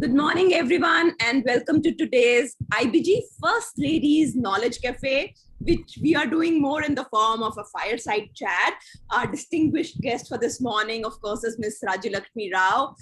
Good morning, everyone, and welcome to today's IBG First Ladies Knowledge Cafe, which we are doing more in the form of a fireside chat. Our distinguished guest for this morning, of course, is Ms. Rajulakshmi Rao.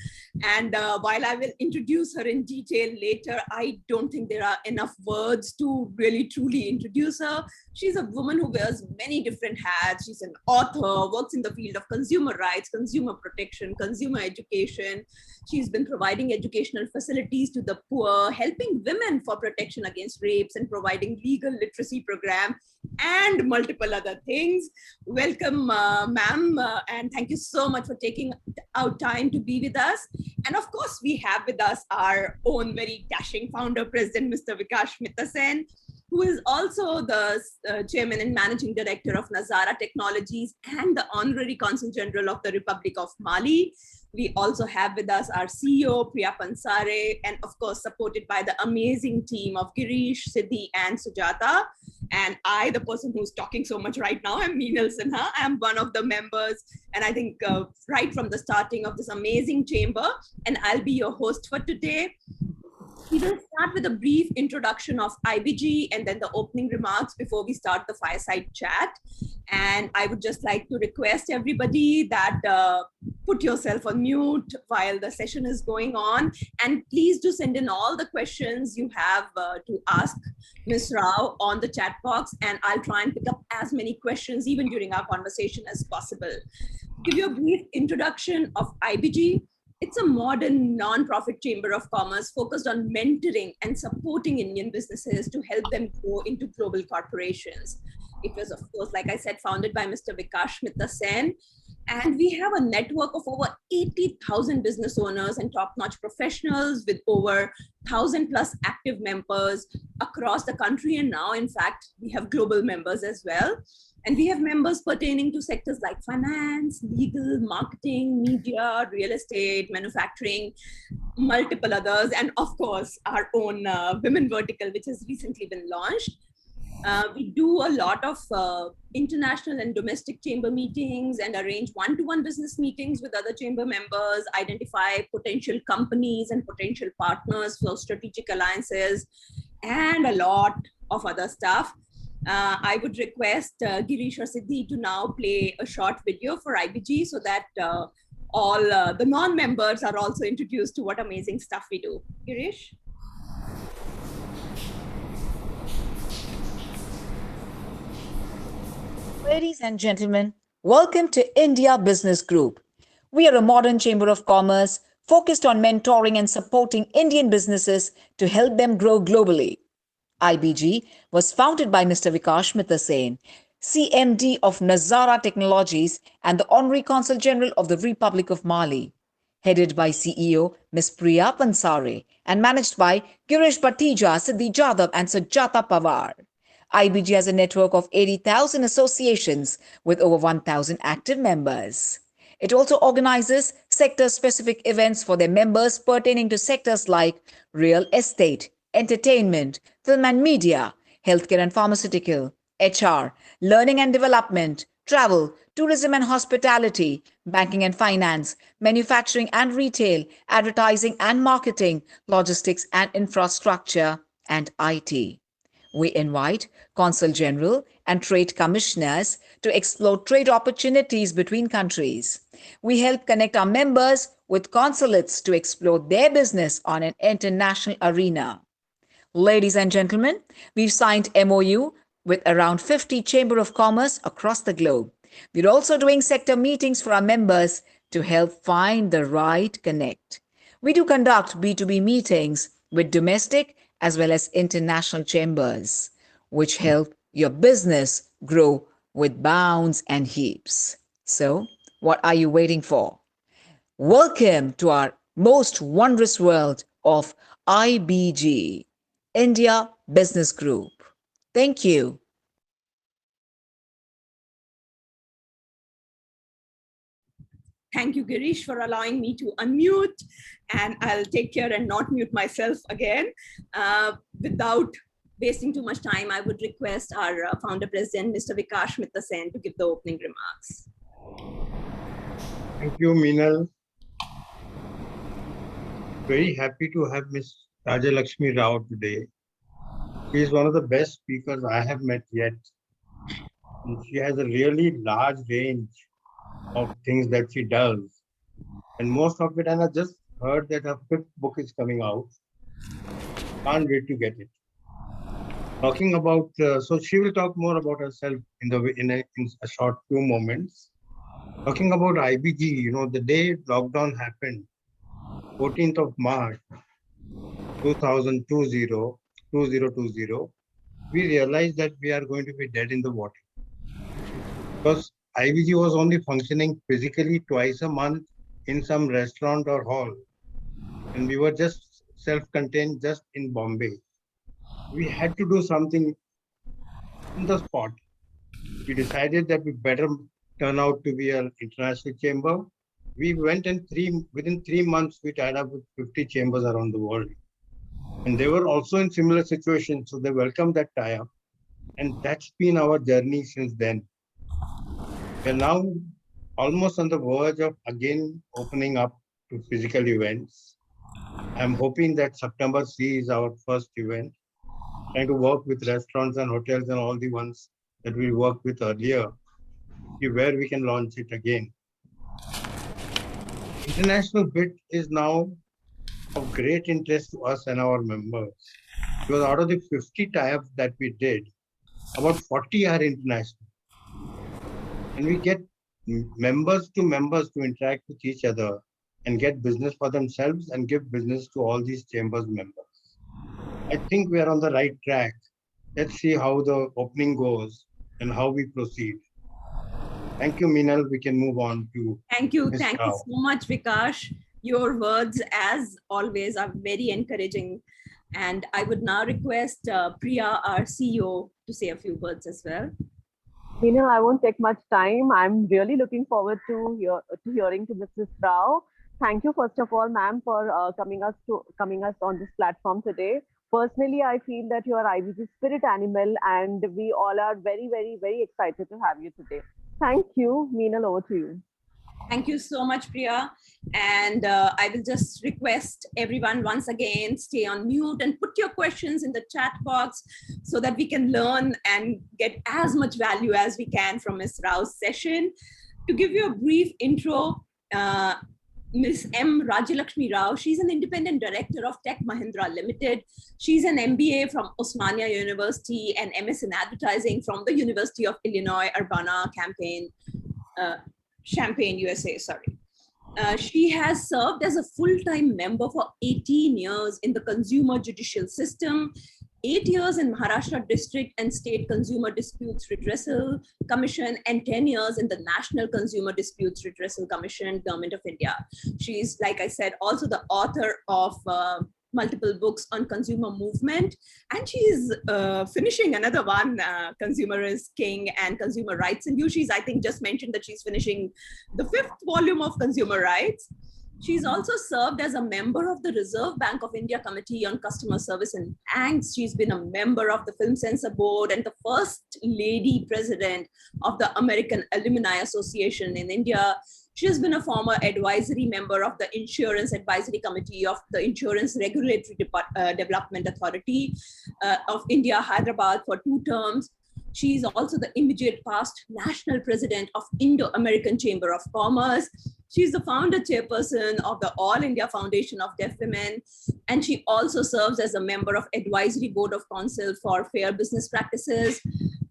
And while I will introduce her in detail later, I don't think there are enough words to really truly introduce her. She's a woman who wears many different hats. She's an author, works in the field of consumer rights, consumer protection, consumer education. She's been providing educational facilities to the poor, helping women for protection against rapes, and providing legal literacy program and multiple other things. Welcome, ma'am, and thank you so much for taking out time to be with us. And of course, we have with us our own very dashing founder, President Mr. Vikash Mitra Sen, who is also the chairman and managing director of Nazara Technologies and the honorary consul general of the Republic of Mali. We also have with us our CEO, Priya Pansare, and of course, supported by the amazing team of Girish, Siddhi, and Sujata. And I, the person who's talking so much right now, I'm Meenal Sinha. I'm one of the members, and I think right from the starting of this amazing chamber, and I'll be your host for today. We will start with a brief introduction of IBG and then the opening remarks before we start the fireside chat. And I would just like to request everybody that put yourself on mute while the session is going on. And please do send in all the questions you have to ask Ms. Rao on the chat box. And I'll try and pick up as many questions even during our conversation as possible. To give you a brief introduction of IBG. It's a modern non-profit chamber of commerce focused on mentoring and supporting Indian businesses to help them grow into global corporations. It was, of course, like I said, founded by Mr. Vikash Mitra Sen. And we have a network of over 80,000 business owners and top-notch professionals with over 1,000 plus active members across the country. And now, in fact, we have global members as well. And we have members pertaining to sectors like finance, legal, marketing, media, real estate, manufacturing, multiple others, and of course, our own women vertical, which has recently been launched. We do a lot of international and domestic chamber meetings and arrange one-to-one business meetings with other chamber members, identify potential companies and potential partners for strategic alliances, and a lot of other stuff. I would request Girish or Siddhi to now play a short video for IBG so that all the non-members are also introduced to what amazing stuff we do. Girish? Ladies and gentlemen, welcome to India Business Group. We are a modern chamber of commerce focused on mentoring and supporting Indian businesses to help them grow globally. IBG was founded by Mr. Vikash Mitra Sen, CMD of Nazara Technologies and the Honorary Consul General of the Republic of Mali, headed by CEO Ms. Priya Pansare and managed by Girish Bhattija, Siddhi Jadhav and Sujata Pawar. IBG has a network of 80,000 associations with over 1,000 active members. It also organizes sector-specific events for their members pertaining to sectors like real estate, entertainment, film and media, healthcare and pharmaceutical, HR, learning and development, travel, tourism and hospitality, banking and finance, manufacturing and retail, advertising and marketing, logistics and infrastructure, and IT. We invite Consul General and Trade Commissioners to explore trade opportunities between countries. We help connect our members with consulates to explore their business on an international arena. Ladies and gentlemen, we've signed MOU with around 50 Chamber of Commerce across the globe. We're also doing sector meetings for our members to help find the right connect. We do conduct B2B meetings with domestic as well as international chambers, which help your business grow with bounds and heaps. So, what are you waiting for? Welcome to our most wondrous world of IBG, India Business Group. Thank you. Thank you, Girish, for allowing me to unmute, and I'll take care and not mute myself again. Without wasting too much time, I would request our founder president, Mr. Vikash Mitra Sen, to give the opening remarks. Thank you, Meenal. very happy to have Miss Rajalakshmi Rao today. She is one of the best speakers I have met yet. And she has a really large range of things that she does. And most of it, and I just heard that her fifth book is coming out. Can't wait to get it. Talking about, so she will talk more about herself in a short few moments. Talking about IBG, the day lockdown happened, 14th of March, 2020, we realized that we are going to be dead in the water. Because IBG was only functioning physically twice a month in some restaurant or hall. And we were just self-contained just in Bombay. We had to do something in the spot. We decided that we better turn out to be an international chamber. We went and within 3 months, we tied up with 50 chambers around the world. And they were also in similar situations, so they welcomed that tie-up. And that's been our journey since then. We're now almost on the verge of again opening up to physical events. I'm hoping that September sees our first event, trying to work with restaurants and hotels and all the ones that we worked with earlier, see where we can launch it again. International bit is now of great interest to us and our members, because out of the 50 tie-ups that we did, about 40 are international. And we get members to interact with each other and get business for themselves and give business to all these chambers members. I think we are on the right track. Let's see how the opening goes and how we proceed. Thank you, Meenal. We can move on to Thank you. Ms. Thank you Rao. so much, Vikash. Your words, as always, are very encouraging. And I would now request Priya, our CEO, to say a few words as well. Meena, I won't take much time. I'm really looking forward to hearing to Mrs. Rao. Thank you, first of all, ma'am, for coming us on this platform today. Personally, I feel that you are IBG spirit animal, and we all are very, very, very excited to have you today. Thank you. Meenal, over to you. Thank you so much, Priya. And I will just request everyone once again, stay on mute and put your questions in the chat box so that we can learn and get as much value as we can from Ms. Rao's session. To give you a brief intro, Ms. M. Rajalakshmi Rao, she's an independent director of Tech Mahindra Limited. She's an MBA from Osmania University and MS in advertising from the University of Illinois, Champaign, USA, sorry. She has served as a full-time member for 18 years in the Consumer Judicial System, 8 years in Maharashtra District and State Consumer Disputes Redressal Commission, and 10 years in the National Consumer Disputes Redressal Commission, Government of India. She's, like I said, also the author of multiple books on consumer movement, and she's finishing another one, Consumer is King and Consumer Rights in You. She's, I think, just mentioned that she's finishing the 5th volume of Consumer Rights. She's also served as a member of the Reserve Bank of India Committee on Customer Service and Banks. She's been a member of the Film Censor Board and the first lady president of the American Alumni Association in India. She has been a former advisory member of the Insurance Advisory Committee of the Insurance Regulatory Development Authority of India, Hyderabad, for 2 terms. She is also the immediate past national president of Indo-American Chamber of Commerce. She's the founder chairperson of the All India Foundation of Deaf Women, and she also serves as a member of Advisory Board of Council for Fair Business Practices.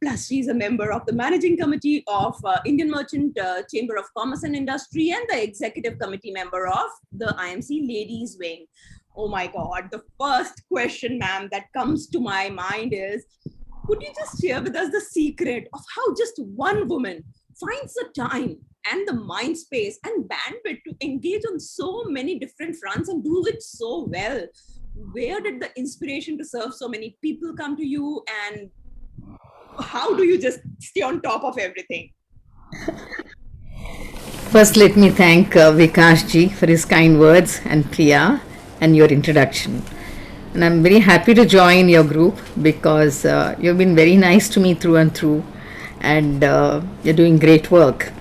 Plus, she's a member of the Managing Committee of Indian Merchant Chamber of Commerce and Industry and the Executive Committee member of the IMC Ladies Wing. Oh my God, the first question, ma'am, that comes to my mind is, could you just share with us the secret of how just one woman finds the time and the mind space and bandwidth to engage on so many different fronts and do it so well? Where did the inspiration to serve so many people come to you, and how do you just stay on top of everything? First, let me thank Vikash ji for his kind words and Priya and your introduction. And I'm very happy to join your group because you've been very nice to me through and through, and you're doing great work.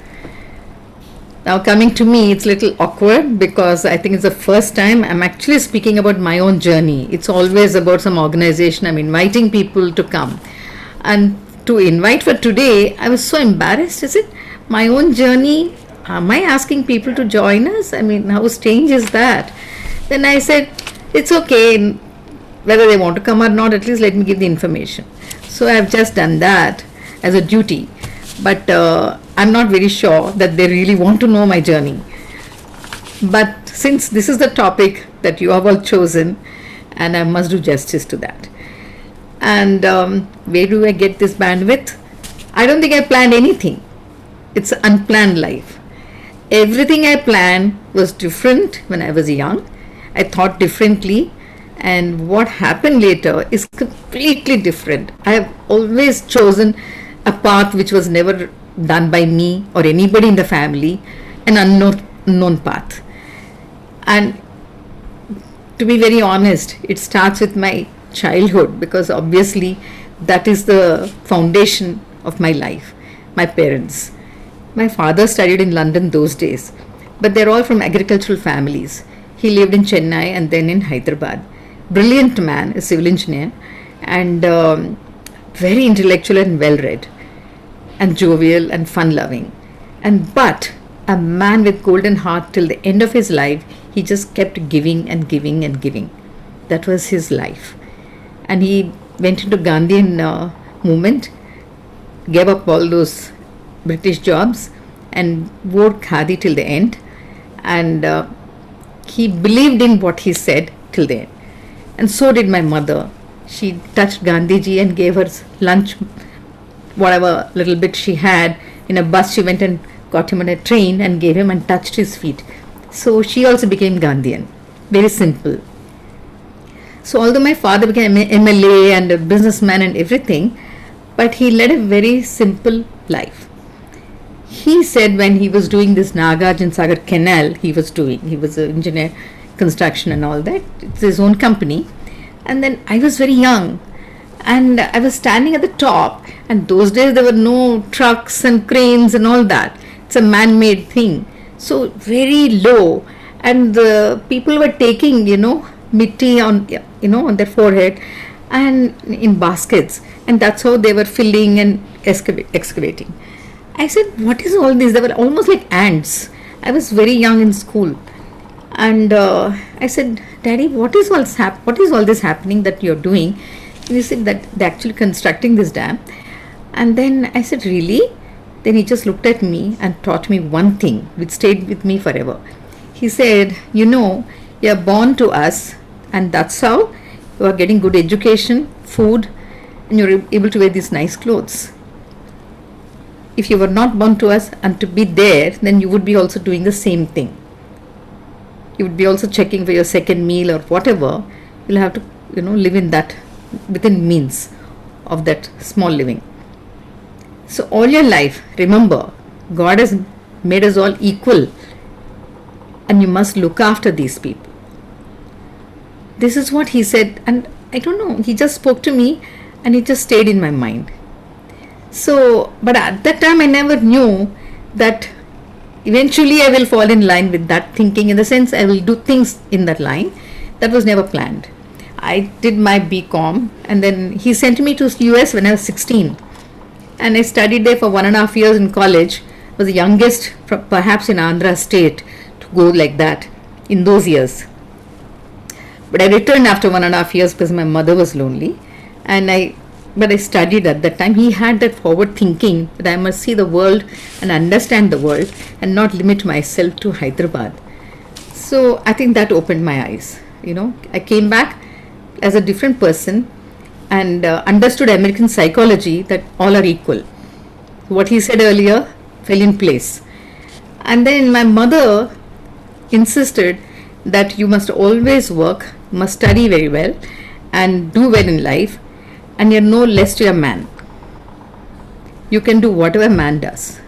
Now, coming to me, it's a little awkward because I think it's the first time I'm actually speaking about my own journey. It's always about some organization. I'm inviting people to come. And to invite for today, I was so embarrassed. Is it my own journey? Am I asking people to join us? I mean, how strange is that? Then I said, it's okay, whether they want to come or not, at least let me give the information. So I've just done that as a duty. But I'm not very sure that they really want to know my journey. But since this is the topic that you have all chosen, and I must do justice to that. And where do I get this bandwidth? I don't think I planned anything. It's an unplanned life. Everything I planned was different when I was young. I thought differently, and what happened later is completely different. I have always chosen a path which was never done by me or anybody in the family, an unknown path. And to be very honest, it starts with my childhood, because obviously that is the foundation of my life. My parents. My father studied in London those days, but they're all from agricultural families. He lived in Chennai and then in Hyderabad. Brilliant man, a civil engineer, and very intellectual and well read, and jovial and fun loving. But a man with golden heart till the end of his life. He just kept giving and giving and giving. That was his life. And he went into Gandhian movement, gave up all those British jobs and wore khadi till the end. And he believed in what he said till the end. And so did my mother. She touched Gandhiji and gave her lunch, whatever little bit she had. In a bus, she went and got him on a train and gave him and touched his feet. So she also became Gandhian. Very simple. So although my father became an MLA and a businessman and everything, but he led a very simple life. He said when he was doing this Nagarjuna Sagar canal, he was an engineer, construction and all that. It's his own company. And then I was very young and I was standing at the top, and those days there were no trucks and cranes and all that. It's a man-made thing. So very low, and the people were taking, mitti on their forehead and in baskets, and that's how they were filling and excavating. I said, what is all this? They were almost like ants. I was very young in school, and I said, Daddy, what is all this happening that you're doing? And he said that they're actually constructing this dam. And then I said, really? Then he just looked at me and taught me one thing which stayed with me forever. He said, you're born to us, and that's how you are getting good education, food, and you're able to wear these nice clothes. If you were not born to us and to be there, then you would be also doing the same thing. You would be also checking for your second meal or whatever. You'll have to, live in that, within means of that small living. So all your life, remember, God has made us all equal, and you must look after these people. This is what he said, and I don't know, he just spoke to me and it just stayed in my mind. So, but at that time I never knew that eventually I will fall in line with that thinking, in the sense I will do things in that line. That was never planned. I did my BCom, and then he sent me to US when I was 16. And I studied there for 1.5 years in college. I was the youngest perhaps in Andhra state to go like that in those years. But I returned after 1.5 years because my mother was lonely. But I studied at that time. He had that forward thinking that I must see the world and understand the world and not limit myself to Hyderabad. So I think that opened my eyes. I came back as a different person and understood American psychology, that all are equal. What he said earlier fell in place. And then my mother insisted that you must always work, must study very well and do well in life, and you're no less to a man. You can do whatever a man does.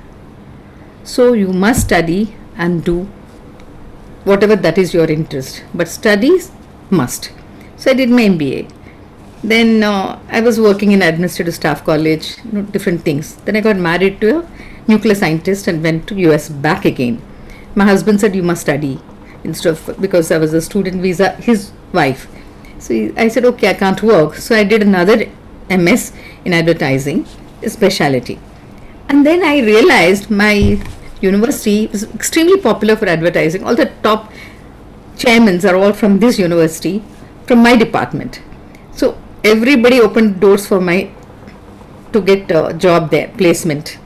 So you must study and do whatever that is your interest. But studies must. So I did my MBA. Then I was working in administrative staff college, different things. Then I got married to a nuclear scientist and went to US back again. My husband said, you must study instead of, because I was a student visa, his wife. So I said, okay, I can't work. So I did another MS in advertising, specialty. And then I realized my university was extremely popular for advertising. All the top chairmen are all from this university, from my department. So everybody opened doors for my to get a job there, placement.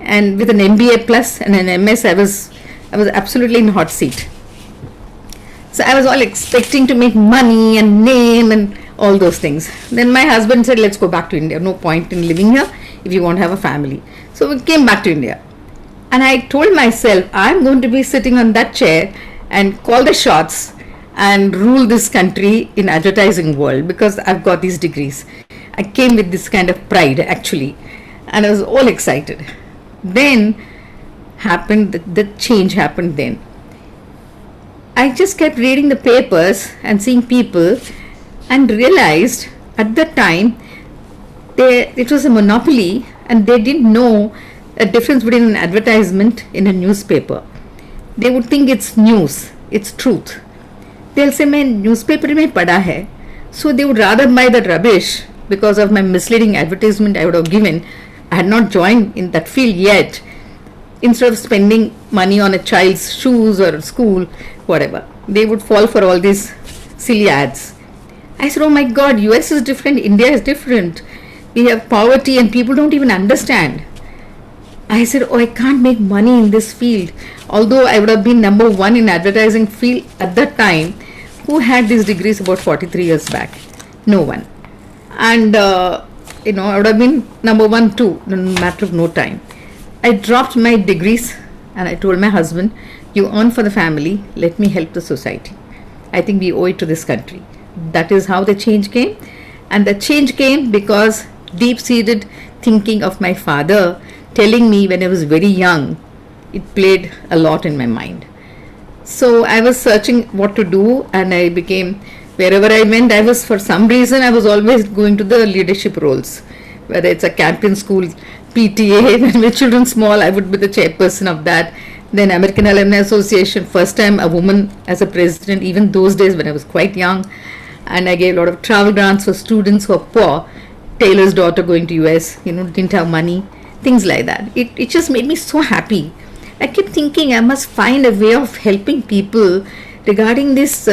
And with an MBA plus and an MS, I was absolutely in hot seat. So I was all expecting to make money and name and all those things. Then my husband said, let's go back to India. No point in living here if you won't have a family. So we came back to India. And I told myself, I'm going to be sitting on that chair and call the shots and rule this country in advertising world because I've got these degrees. I came with this kind of pride actually, and I was all excited. Then the change happened then. I just kept reading the papers and seeing people and realized at that time it was a monopoly and they didn't know a difference between an advertisement in a newspaper. They would think it's news, it's truth. They'll say, "Main newspaper mein pada hai." So they would rather buy that rubbish because of my misleading advertisement I would have given. I had not joined in that field yet. Instead of spending money on a child's shoes or school, whatever, they would fall for all these silly ads. I said, oh my God, US is different, India is different. We have poverty and people don't even understand. I said, oh, I can't make money in this field. Although I would have been number one in advertising field at that time, who had these degrees about 43 years back? No one. And, I would have been number one too, in a matter of no time. I dropped my degrees and I told my husband, you earn for the family, let me help the society. I think we owe it to this country. That is how the change came. And the change came because deep-seated thinking of my father telling me when I was very young, it played a lot in my mind. So I was searching what to do and I became, wherever I went, for some reason, I was always going to the leadership roles. Whether it's a campion school, PTA, when my children small, I would be the chairperson of that. Then American Alumni Association, first time a woman as a president, even those days when I was quite young. And I gave a lot of travel grants for students who are poor. Taylor's daughter going to US, didn't have money, things like that. It just made me so happy. I kept thinking I must find a way of helping people regarding this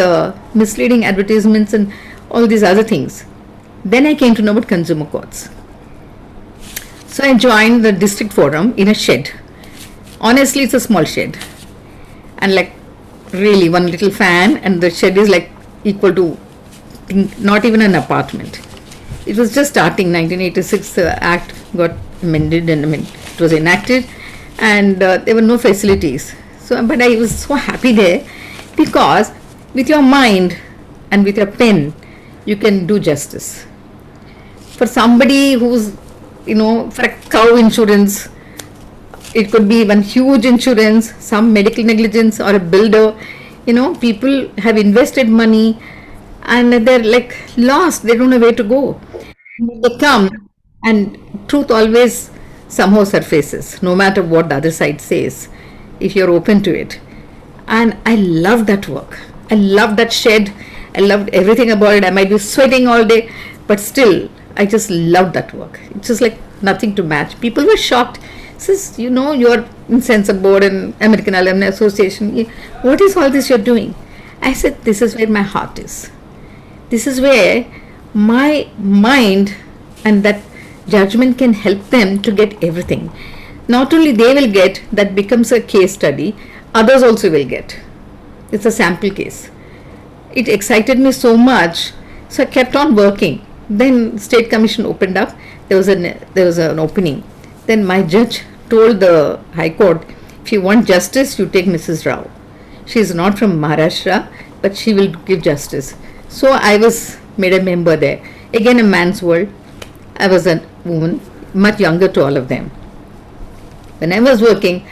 misleading advertisements and all these other things. Then I came to know about consumer courts. So I joined the district forum in a shed. Honestly, it's a small shed. And like really one little fan, and the shed is like equal to not even an apartment. It was just starting, 1986 Act got amended and it was enacted, and there were no facilities. So, but I was so happy there because with your mind and with your pen, you can do justice. For somebody who's, for a cow insurance, it could be one huge insurance, some medical negligence or a builder, people have invested money and they're like lost, they don't know where to go. They come and truth always somehow surfaces, no matter what the other side says, if you're open to it. And I loved that work. I loved that shed. I loved everything about it. I might be sweating all day, but still, I just loved that work. It's just like nothing to match. People were shocked. Says, you're in Censor Board and American Alumni Association. What is all this you're doing? I said, this is where my heart is. This is where my mind and that judgment can help them to get everything. Not only they will get, that becomes a case study, others also will get. It's a sample case. It excited me so much, so I kept on working. Then State Commission opened up. There was an opening. Then my judge told the High Court, if you want justice, you take Mrs. Rao. She is not from Maharashtra, but she will give justice. So I was made a member there. Again, a man's world. I was a woman, much younger to all of them. When I was working,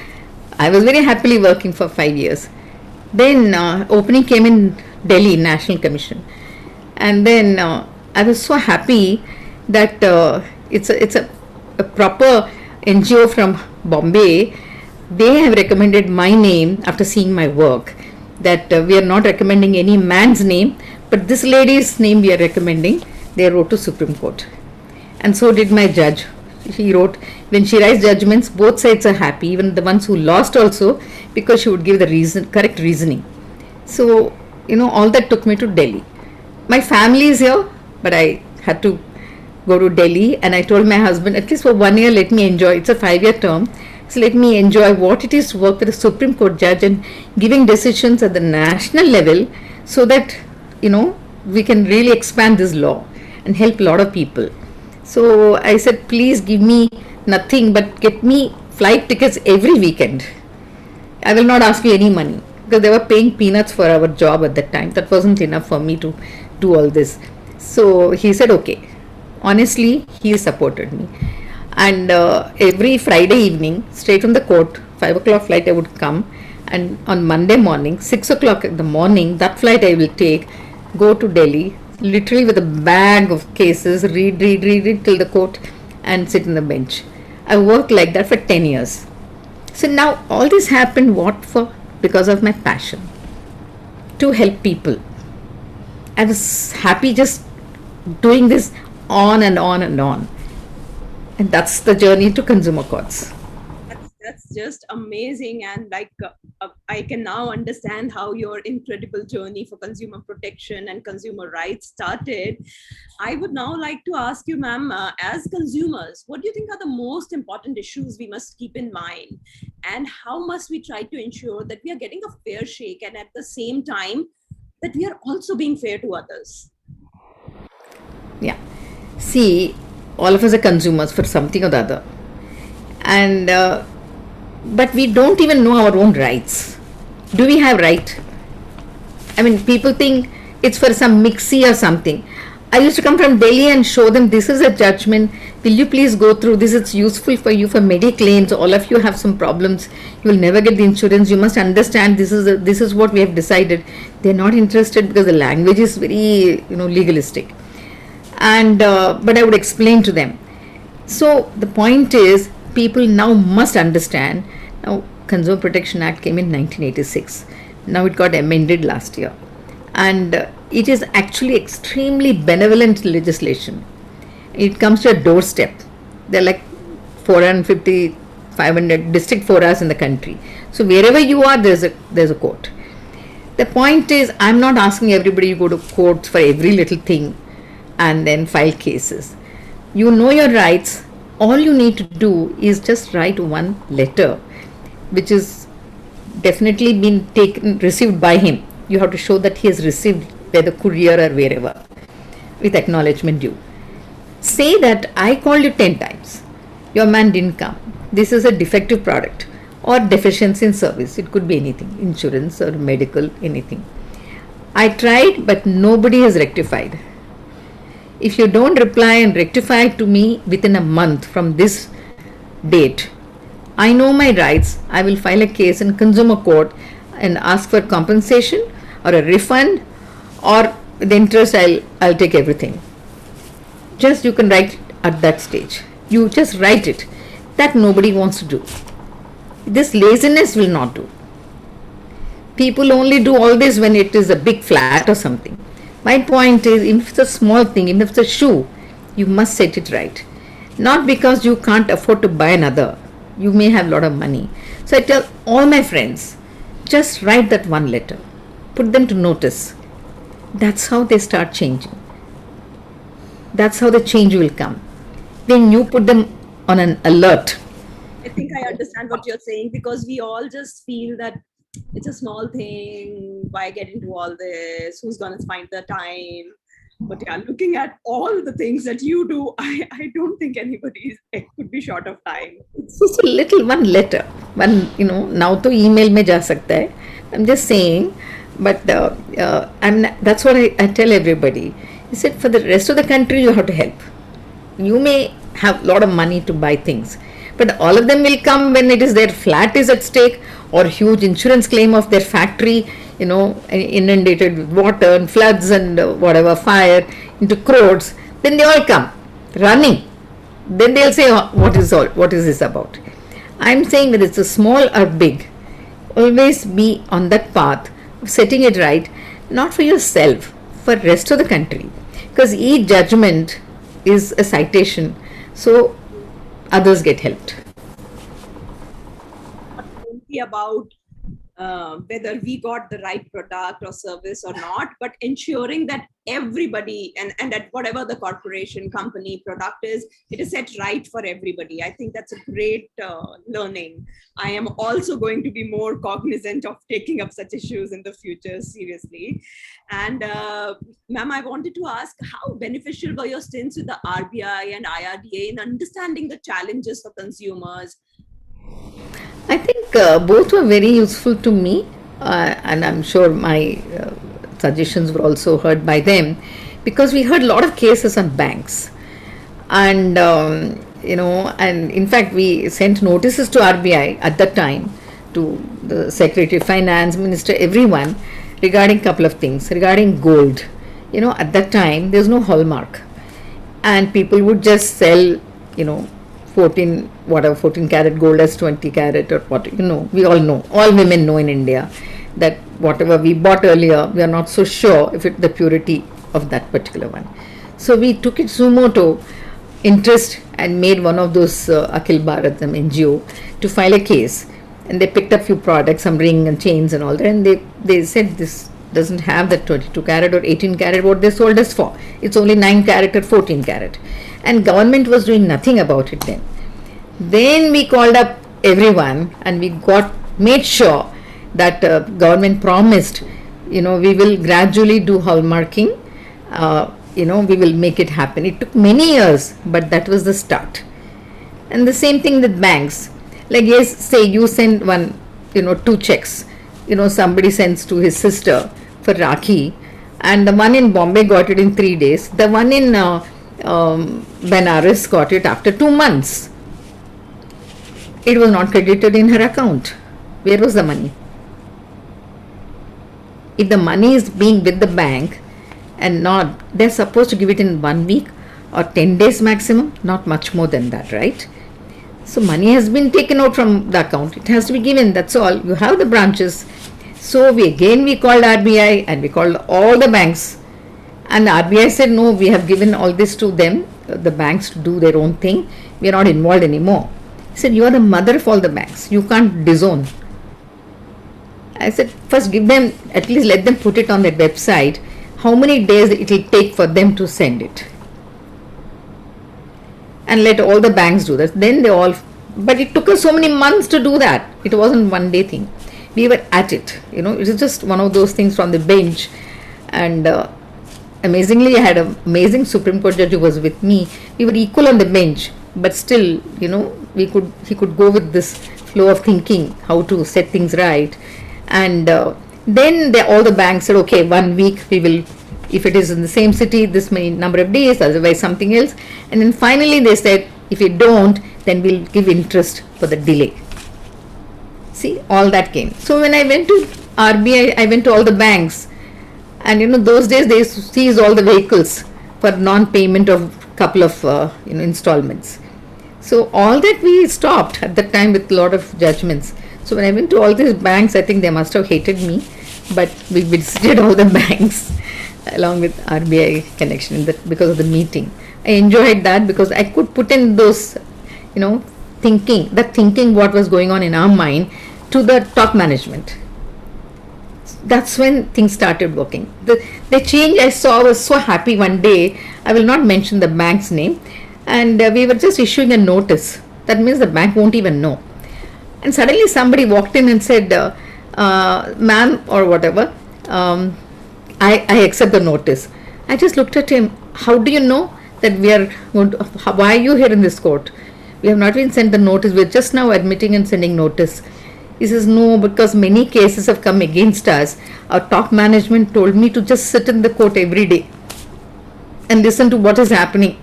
I was very happily working for 5 years. Then opening came in Delhi, National Commission. And then I was so happy that it's a proper NGO from Bombay, they have recommended my name after seeing my work, that we are not recommending any man's name, but this lady's name we are recommending. They wrote to Supreme Court, and so did my judge. He wrote, when she writes judgments, both sides are happy, even the ones who lost also, because she would give the correct reasoning. So, all that took me to Delhi. My family is here, but I had to go to Delhi, and I told my husband, at least for 1 year, let me enjoy. It's a 5-year term. So let me enjoy what it is to work with a Supreme Court judge and giving decisions at the national level, so that, we can really expand this law and help a lot of people. So I said, please give me nothing but get me flight tickets every weekend. I will not ask you any money, because they were paying peanuts for our job at that time. That wasn't enough for me to do all this. So he said, okay. Honestly, he supported me. And every Friday evening, straight from the court, 5 o'clock flight I would come. And on Monday morning, 6 o'clock in the morning, that flight I will take, go to Delhi, literally with a bag of cases, read till the court, and sit in the bench. I worked like that for 10 years. So now all this happened what for? Because of my passion to help people. I was happy just doing this on and on and on. And that's the journey to consumer courts. That's just amazing, and I can now understand how your incredible journey for consumer protection and consumer rights started. I would now like to ask you, ma'am, as consumers, what do you think are the most important issues we must keep in mind, and how must we try to ensure that we are getting a fair shake, and at the same time that we are also being fair to others? Yeah. See, all of us are consumers for something or the other. And but we don't even know our own rights. Do we have right? I mean, people think it's for some mixie or something. I used to come from Delhi and show them, this is a judgment. Will you please go through this? It's useful for you for Mediclaims. All of you have some problems. You will never get the insurance. You must understand this is what we have decided. They're not interested because the language is very legalistic. And but I would explain to them. So the point is, people now must understand. Now, Consumer Protection Act came in 1986. Now it got amended last year, and it is actually extremely benevolent legislation. It comes to a doorstep. There are like 450, 500 district forums in the country. So wherever you are, there's a court. The point is, I'm not asking everybody to go to courts for every little thing and then file cases. You know your rights. All you need to do is just write one letter, which is definitely been received by him. You have to show that he has received by the courier or wherever, with acknowledgement due. Say that I called you 10 times. Your man didn't come. This is a defective product or deficiency in service. It could be anything, insurance or medical, anything. I tried, but nobody has rectified. If you don't reply and rectify to me within a month from this date, I know my rights. I will file a case in consumer court and ask for compensation or a refund, or the interest. I'll take everything. Just you can write at that stage. You just write it. That nobody wants to do. This laziness will not do. People only do all this when it is a big flat or something. My point is, if it's a small thing, if it's a shoe, you must set it right. Not because you can't afford to buy another. You may have a lot of money. So I tell all my friends, just write that one letter. Put them to notice. That's how they start changing. That's how the change will come. When you put them on an alert. I think I understand what you're saying, because we all just feel that it's a small thing. Why get into all this? Who's going to find the time? But yeah, looking at all the things that you do, I don't think anybody could be short of time. It's just a little one letter. One, now to email mein ja sakta hai. I'm just saying, but that's what I tell everybody. I said, for the rest of the country, you have to help. You may have a lot of money to buy things, but all of them will come when it is their flat is at stake, or huge insurance claim of their factory, inundated with water and floods and whatever, fire, into crores. Then they all come running. Then they'll say, what is this about? I'm saying whether it's a small or big, always be on that path of setting it right, not for yourself, for rest of the country. Because each judgment is a citation, so others get helped. Only about whether we got the right product or service or not, but ensuring that everybody and that whatever the corporation, company, product is, it is set right for everybody. I think that's a great learning. I am also going to be more cognizant of taking up such issues in the future seriously. And ma'am, I wanted to ask, how beneficial were your stints with the RBI and IRDA in understanding the challenges for consumers? I think both were very useful to me, and I'm sure my suggestions were also heard by them, because we heard a lot of cases on banks, and and in fact we sent notices to RBI at that time, to the Secretary of Finance, Minister, everyone, regarding couple of things regarding gold. At that time there's no hallmark, and people would just sell, 14 karat gold as 20 karat, or what, we all know, all women know in India, that whatever we bought earlier, we are not so sure if it the purity of that particular one. So we took it sumo to interest and made one of those Akhil Bharatam NGO to file a case, and they picked up few products, some ring and chains and all that, and they said this doesn't have that 22 karat or 18 karat what they sold us for. It's only 9 karat or 14 karat, and government was doing nothing about it then. Then we called up everyone and we made sure that government promised, we will gradually do hallmarking, we will make it happen. It took many years, but that was the start. And the same thing with banks. Like, yes, say you send one, 2 checks, somebody sends to his sister for Rakhi, and the one in Bombay got it in 3 days. The one in Benares got it after 2 months. It was not credited in her account. Where was the money? If the money is being with the bank and not, they're supposed to give it in 1 week or 10 days maximum, not much more than that, right? So money has been taken out from the account. It has to be given. That's all. You have the branches. So we called RBI and we called all the banks. And RBI said, no, we have given all this to them, the banks, to do their own thing. We are not involved anymore. He said, you are the mother of all the banks. You can't disown. I said, first give them, at least let them put it on their website, how many days it will take for them to send it. And let all the banks do that. Then they all, but it took us so many months to do that. It wasn't one day thing. We were at it. It was just one of those things from the bench. And amazingly, I had an amazing Supreme Court judge who was with me. We were equal on the bench, but still, he could go with this flow of thinking, how to set things right. And then all the banks said, okay, 1 week we will, if it is in the same city, this many number of days, otherwise something else. And then finally they said, if you don't, then we'll give interest for the delay. See, all that came. So when I went to RBI, I went to all the banks, and those days they seized all the vehicles for non-payment of couple of installments. So all that we stopped at that time with a lot of judgments. So when I went to all these banks, I think they must have hated me, but we visited all the banks along with RBI connection because of the meeting. I enjoyed that because I could put in those, thinking what was going on in our mind to the top management. That's when things started working. The change I saw, was so happy one day. I will not mention the bank's name, and we were just issuing a notice. That means the bank won't even know. And suddenly somebody walked in and said, ma'am or whatever, I accept the notice. I just looked at him. How do you know that we are, why are you here in this court? We have not been sent the notice. We are just now admitting and sending notice. He says, no, because many cases have come against us. Our top management told me to just sit in the court every day and listen to what is happening.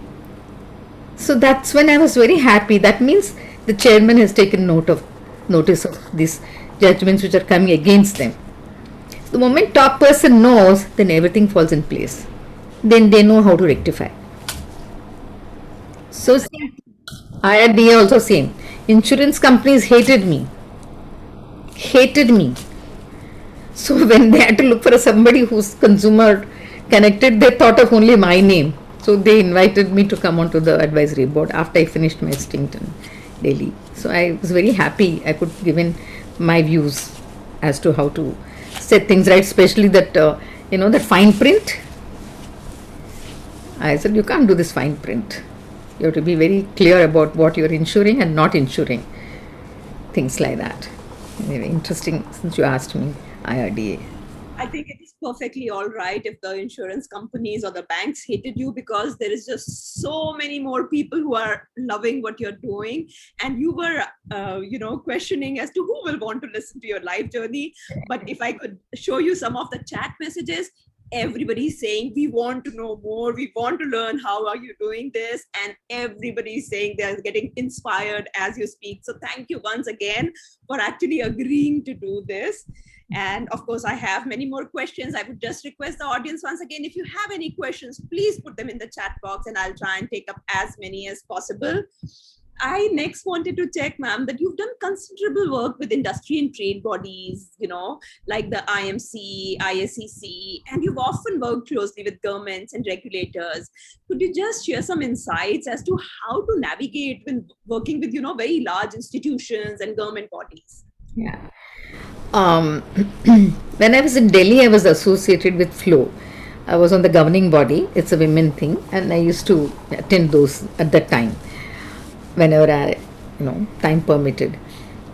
So that's when I was very happy. That means the chairman has taken notice of these judgments which are coming against them. The moment top person knows, then everything falls in place. Then they know how to rectify. So IRDA also same. Insurance companies hated me. Hated me. So when they had to look for somebody who's consumer connected, they thought of only my name. So they invited me to come onto the advisory board after I finished my stint in Delhi. So I was very happy I could give in my views as to how to set things right, especially that that fine print. I said you can't do this fine print. You have to be very clear about what you're insuring and not insuring. Things like that. Anyway, interesting since you asked me, IRDA. I think it is perfectly all right if the insurance companies or the banks hated you, because there is just so many more people who are loving what you're doing, and you were questioning as to who will want to listen to your life journey. But if I could show you some of the chat messages, everybody's saying we want to know more, we want to learn how are you doing this, and everybody's saying they're getting inspired as you speak. So thank you once again for actually agreeing to do this. And of course, I have many more questions. I would just request the audience once again, if you have any questions, please put them in the chat box and I'll try and take up as many as possible. I next wanted to check, ma'am, that you've done considerable work with industry and trade bodies, like the IMC, ISCC, and you've often worked closely with governments and regulators. Could you just share some insights as to how to navigate when working with, very large institutions and government bodies? Yeah. When I was in Delhi, I was associated with FLOW. I was on the governing body. It's a women thing, and I used to attend those at that time, whenever time permitted.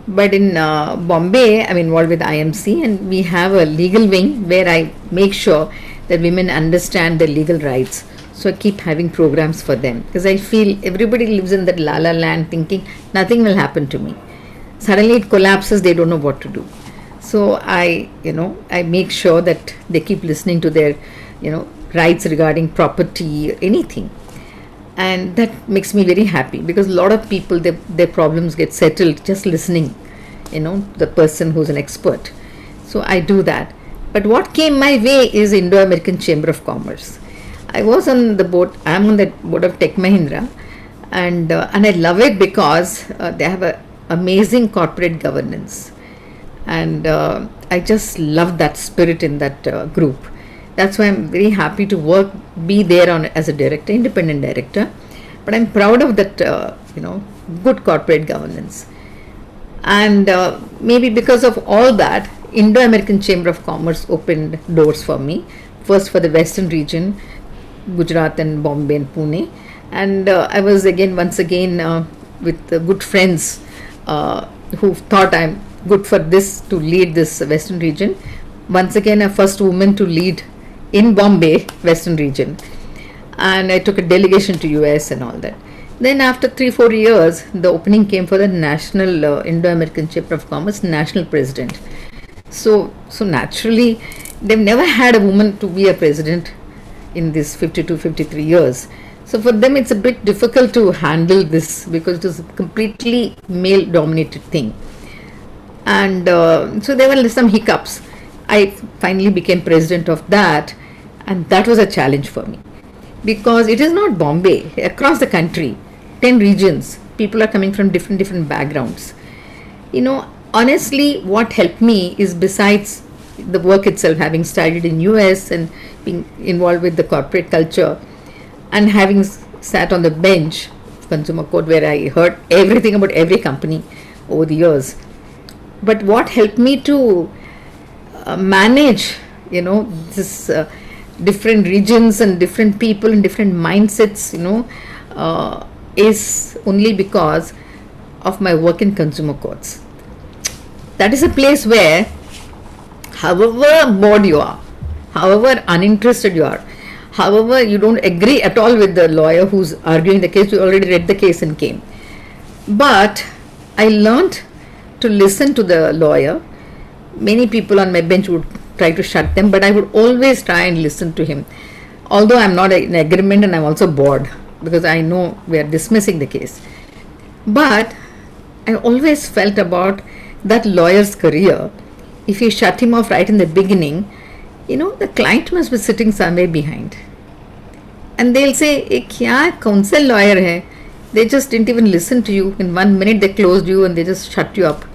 But in Bombay, I'm involved with IMC, and we have a legal wing where I make sure that women understand their legal rights. So I keep having programs for them, because I feel everybody lives in that la la land thinking nothing will happen to me. Suddenly it collapses, they don't know what to do. So I make sure that they keep listening to their, rights regarding property, anything. And that makes me very happy, because a lot of people, their problems get settled just listening, the person who's an expert. So I do that. But what came my way is Indo-American Chamber of Commerce. I was on the board, I'm on the board of Tech Mahindra, and I love it because they have a amazing corporate governance, and I just love that spirit in that group. That's why I'm very happy to be there as a director, independent director. But I'm proud of that, good corporate governance. And maybe because of all that, Indo-American Chamber of Commerce opened doors for me. First for the Western region, Gujarat and Bombay and Pune. And I was once again with good friends who thought I'm good for this, to lead this Western region. Once again, a first woman to lead in Bombay, Western region. And I took a delegation to US and all that. Then after 3-4 years, the opening came for the National Indo-American Chamber of Commerce National President. So naturally, they've never had a woman to be a president in these 52-53 years. So for them, it's a bit difficult to handle this, because it is a completely male-dominated thing. And so there were some hiccups. I finally became president of that, and that was a challenge for me, because it is not Bombay. Across the country, 10 regions, people are coming from different backgrounds. Honestly, what helped me is, besides the work itself, having studied in US and being involved with the corporate culture, and having sat on the bench of Consumer Court, where I heard everything about every company over the years. But what helped me to manage, this different regions and different people and different mindsets, is only because of my work in consumer courts. That is a place where, however bored you are, however uninterested you are, however you don't agree at all with the lawyer who's arguing the case, you already read the case and came. But I learned to listen to the lawyer. Many people on my bench would try to shut them, but I would always try and listen to him. Although I'm not in agreement, and I'm also bored, because I know we are dismissing the case. But I always felt about that lawyer's career. If you shut him off right in the beginning, the client must be sitting somewhere behind. And they'll say, kya kaun sa lawyer hai? They just didn't even listen to you. In 1 minute, they closed you and they just shut you up.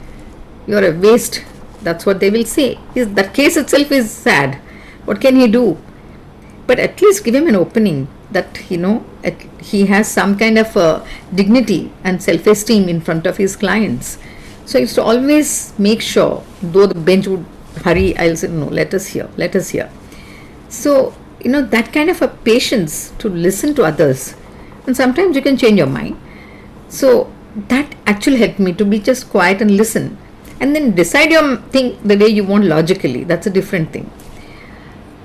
You're a waste. That's what they will say. That case itself is sad. What can he do? But at least give him an opening that, he has some kind of dignity and self-esteem in front of his clients. So I used to always make sure, though the bench would hurry, I'll say, no, let us hear. So, that kind of a patience to listen to others. And sometimes you can change your mind. So that actually helped me to be just quiet and listen. And then decide your thing the way you want logically. That's a different thing.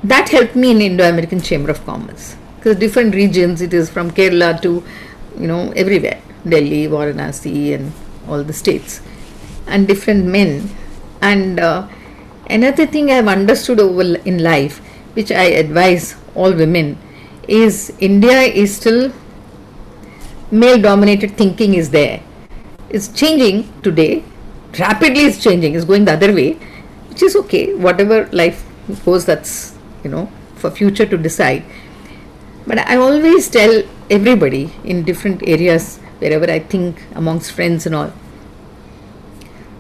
That helped me in Indo-American Chamber of Commerce. Because different regions, it is from Kerala to, everywhere. Delhi, Varanasi and all the states. And different men. And another thing I have understood over in life, which I advise all women, is India is still male dominated thinking is there. It's changing today. Rapidly it's changing. It's going the other way, which is okay. Whatever life goes, that's, for future to decide. But I always tell everybody in different areas, wherever I think amongst friends and all,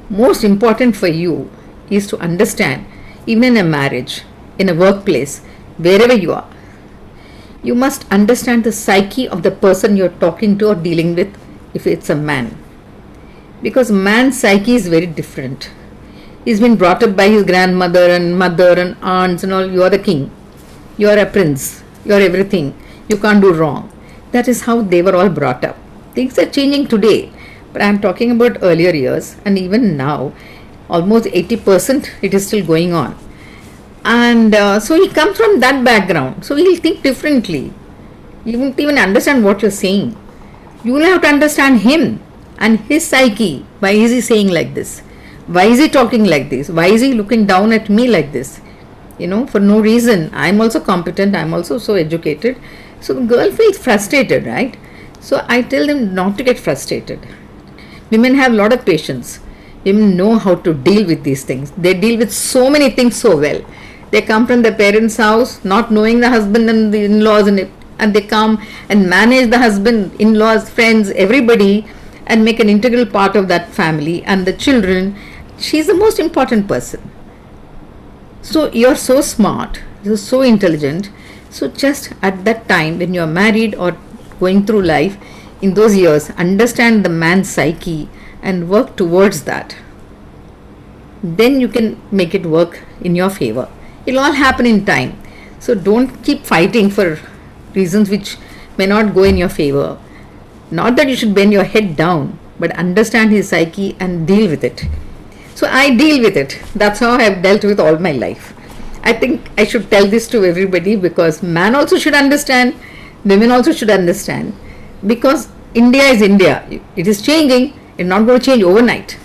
most important for you is to understand, even in a marriage, in a workplace, wherever you are, you must understand the psyche of the person you're talking to or dealing with if it's a man. Because man's psyche is very different. He's been brought up by his grandmother and mother and aunts and all. You are the king. You are a prince. You are everything. You can't do wrong. That is how they were all brought up. Things are changing today. But I'm talking about earlier years, and even now, almost 80% it is still going on. And so he comes from that background. So he'll think differently. You won't even understand what you're saying. You will have to understand him and his psyche. Why is he saying like this? Why is he talking like this? Why is he looking down at me like this? For no reason. I'm also competent. I'm also so educated. So the girl feels frustrated, right? So I tell them not to get frustrated. Women have a lot of patience. Women know how to deal with these things. They deal with so many things so well. They come from their parents' house, not knowing the husband and the in-laws, and they come and manage the husband, in-laws, friends, everybody, and make an integral part of that family and the children. She's the most important person. So you're so smart, you're so intelligent. So just at that time when you're married or going through life, in those years, understand the man's psyche and work towards that. Then you can make it work in your favor. It'll all happen in time. So don't keep fighting for reasons which may not go in your favor. Not that you should bend your head down, but understand his psyche and deal with it. So I deal with it. That's how I have dealt with all my life. I think I should tell this to everybody because man also should understand, women also should understand, because India is India. It is changing. It's not going to change overnight.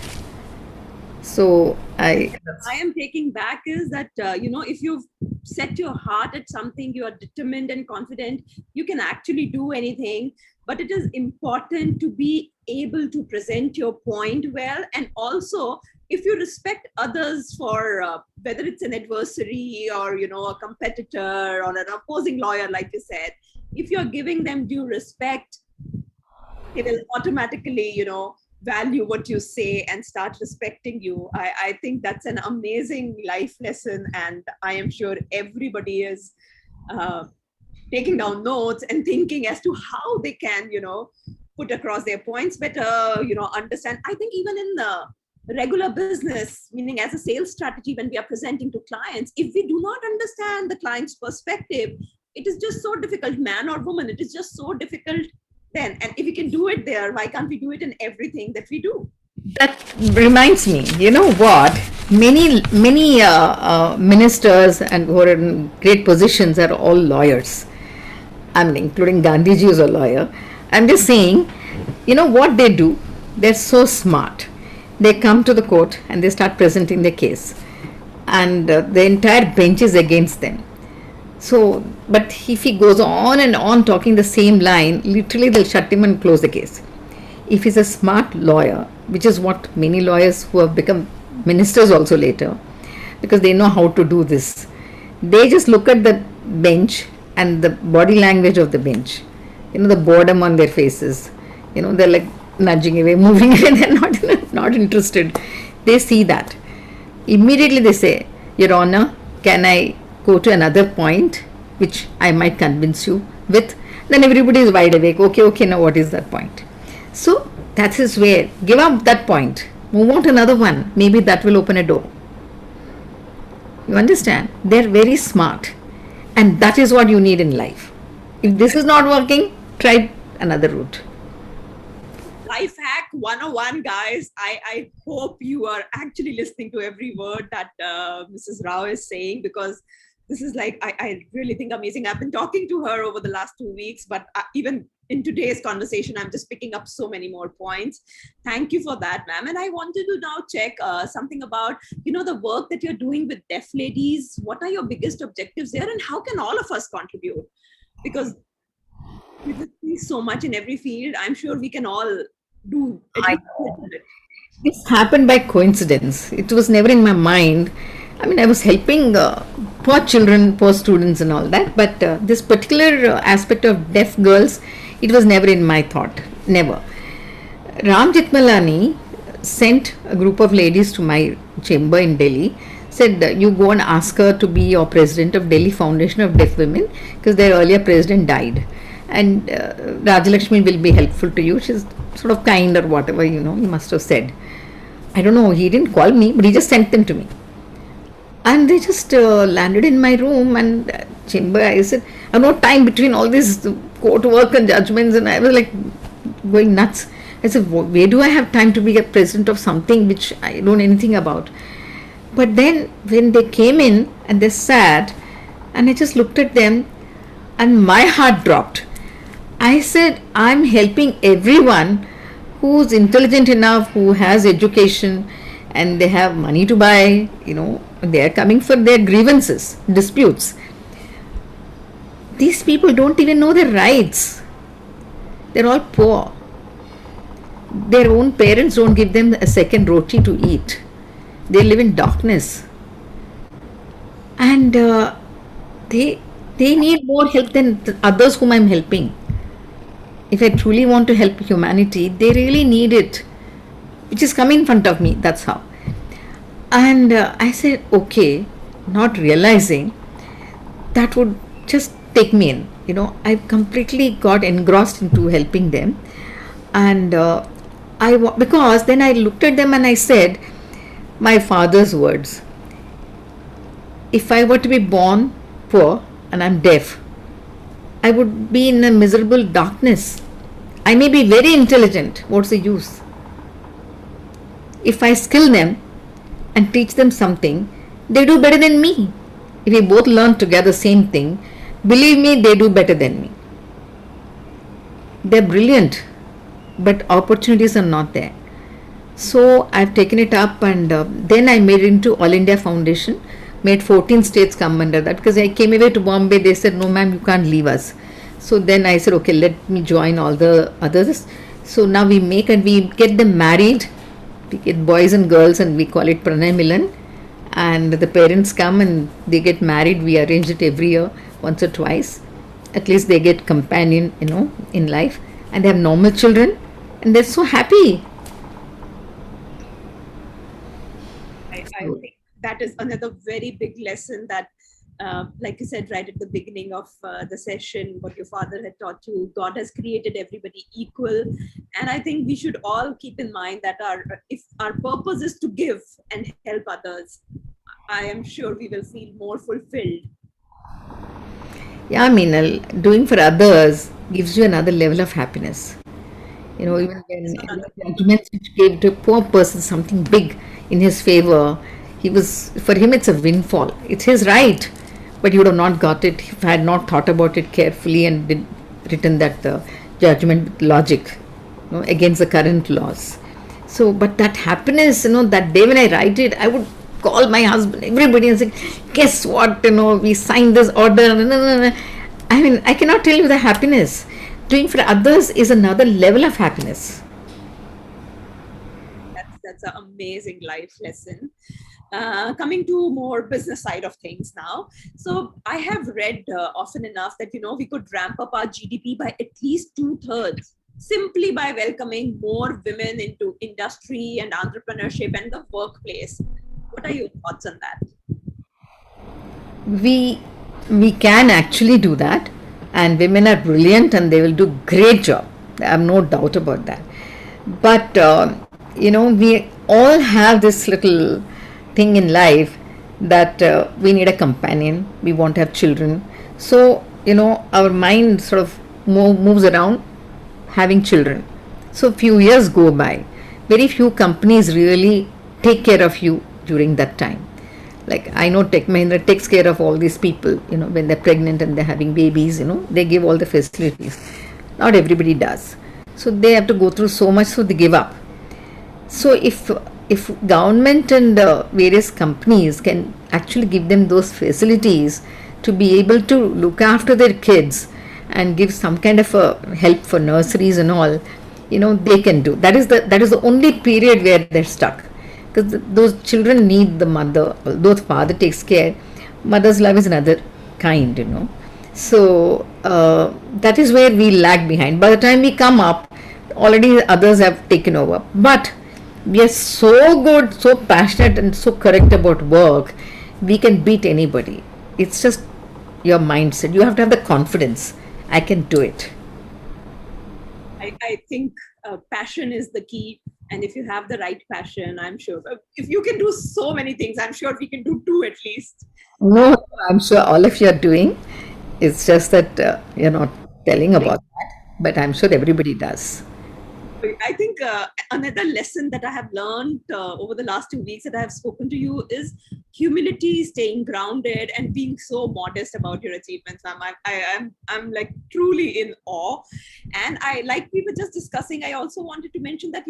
So I am taking back is that, if you've set your heart at something, you are determined and confident, you can actually do anything. But it is important to be able to present your point well. And also, if you respect others for whether it's an adversary or, a competitor or an opposing lawyer, like you said, if you're giving them due respect, it will automatically, value what you say and start respecting you. I think that's an amazing life lesson, and I am sure everybody is taking down notes and thinking as to how they can, put across their points better, understand. I think even in the regular business, meaning as a sales strategy, when we are presenting to clients, if we do not understand the client's perspective, it is just so difficult, man or woman, it is just so difficult then. And if we can do it there, why can't we do it in everything that we do? That reminds me, you know what? Many ministers and who are in great positions are all lawyers. I mean, including Gandhiji, who's a lawyer. I'm just saying, what they do? They're so smart. They come to the court and they start presenting their case, and the entire bench is against them. So, but if he goes on and on talking the same line, literally they'll shut him and close the case. If he's a smart lawyer, which is what many lawyers who have become ministers also later, because they know how to do this, they just look at the bench and the body language of the bench, the boredom on their faces, they're like nudging away, moving away. They're not interested. They see that. Immediately they say, Your Honor, can I go to another point which I might convince you with? Then everybody is wide awake. Okay, now what is that point? So that's his way. Give up that point. Move on to another one. Maybe that will open a door. You understand? They're very smart. And that is what you need in life. If this is not working, try another route. Life hack 101, guys. I hope you are actually listening to every word that Mrs. Rao is saying, because this is like, I really think amazing. I've been talking to her over the last 2 weeks, but even in today's conversation, I'm just picking up so many more points. Thank you for that, ma'am. And I wanted to now check something about, the work that you're doing with deaf ladies. What are your biggest objectives there, and how can all of us contribute? Because we just see so much in every field. I'm sure we can all do it. This happened by coincidence. It was never in my mind. I mean, I was helping poor children, poor students and all that. But this particular aspect of deaf girls, it was never in my thought. Never. Ram Jethmalani sent a group of ladies to my chamber in Delhi. Said, you go and ask her to be your president of Delhi Foundation of Deaf Women, because their earlier president died. And Rajalakshmi will be helpful to you. She's sort of kind or whatever, he must have said. I don't know, he didn't call me, but he just sent them to me. And they just landed in my room and chamber. I said, I have no time between all this court work and judgments. And I was like going nuts. I said, where do I have time to be a president of something which I don't know anything about? But then when they came in and they sat, and I just looked at them and my heart dropped. I said, I'm helping everyone who's intelligent enough, who has education, and they have money to buy, they are coming for their grievances, disputes. These people don't even know their rights. They're all poor. Their own parents don't give them a second roti to eat. They live in darkness. And they need more help than the others whom I'm helping. If I truly want to help humanity, they really need it, which is coming in front of me. That's how. And I said, okay, not realizing that would just take me in. I completely got engrossed into helping them. And because then I looked at them and I said, my father's words, if I were to be born poor and I'm deaf, I would be in a miserable darkness. I may be very intelligent. What's the use? If I skill them and teach them something, they do better than me. If we both learn together same thing, believe me, they do better than me. They're brilliant, but opportunities are not there. So I've taken it up, and then I made it into All India Foundation, made 14 states come under that, because I came away to Bombay. They said, no ma'am, you can't leave us. So then I said, okay, let me join all the others. So now we make and we get them married. We get boys and girls and we call it Pranay Milan. And the parents come and they get married. We arrange it every year, once or twice. At least they get companion, in life. And they have normal children. And they're so happy. I think that is another very big lesson that, like you said right at the beginning of the session, what your father had taught you, God has created everybody equal. And I think we should all keep in mind that if our purpose is to give and help others, I am sure we will feel more fulfilled. Yeah, I mean, doing for others gives you another level of happiness. Even when judgments which gave to a poor person something big in his favor, for him it's a windfall. It's his right, but he would have not got it if I had not thought about it carefully and written that judgment with logic, against the current laws. So, but that happiness, that day when I write it, I would call my husband, everybody, and say, guess what, we signed this order. I mean, I cannot tell you the happiness. Doing for others is another level of happiness. That's an amazing life lesson. Coming to more business side of things now. So I have read often enough that, we could ramp up our GDP by at least 2/3 simply by welcoming more women into industry and entrepreneurship and the workplace. What are your thoughts on that? We can actually do that, and women are brilliant and they will do great job. I have no doubt about that. But we all have this little thing in life that we need a companion. We want to have children, so our mind sort of moves around having children. So few years go by, very few companies really take care of you during that time. Like I know Tech Mahindra takes care of all these people, when they're pregnant and they're having babies, they give all the facilities. Not everybody does. So they have to go through so much, so they give up. So if government and various companies can actually give them those facilities to be able to look after their kids and give some kind of a help for nurseries and all, they can do. That is the only period where they're stuck, because those children need the mother. Although the father takes care, mother's love is another kind. So that is where we lag behind. By the time we come up, already others have taken over. But we are so good, so passionate, and so correct about work, we can beat anybody. It's just your mindset. You have to have the confidence. I can do it. I think passion is the key. And if you have the right passion, I'm sure if you can do so many things, I'm sure we can do two at least. No, I'm sure all of you are doing. It's just that you're not telling about that, but I'm sure everybody does. I think another lesson that I have learned over the last 2 weeks that I have spoken to you is humility, staying grounded, and being so modest about your achievements. I'm like truly in awe. And like we were just discussing, I also wanted to mention that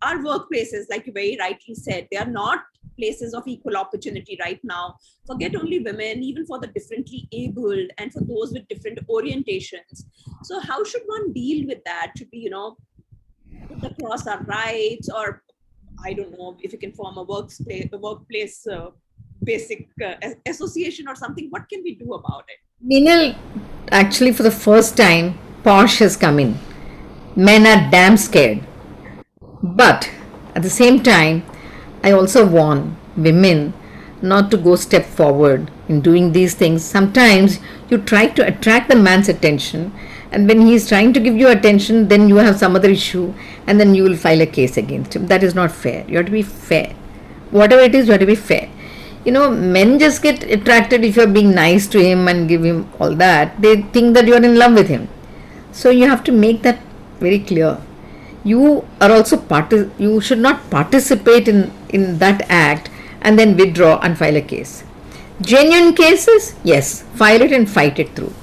our workplaces, like you very rightly said, they are not places of equal opportunity right now. Forget only women, even for the differently abled and for those with different orientations. So how should one deal with that? Should be put across our rights, or I don't know if you can form a workplace basic association or something. What can we do about it? Meenal, actually for the first time, Posh has come in. Men are damn scared. But at the same time, I also warn women not to go step forward in doing these things. Sometimes you try to attract the man's attention, and when he is trying to give you attention, then you have some other issue, and then you will file a case against him. That is not fair. You have to be fair. Whatever it is, you have to be fair. Men just get attracted if you're being nice to him and give him all that. They think that you're in love with him. So you have to make that very clear. You are also you should not participate in that act and then withdraw and file a case. Genuine cases, yes, file it and fight it through.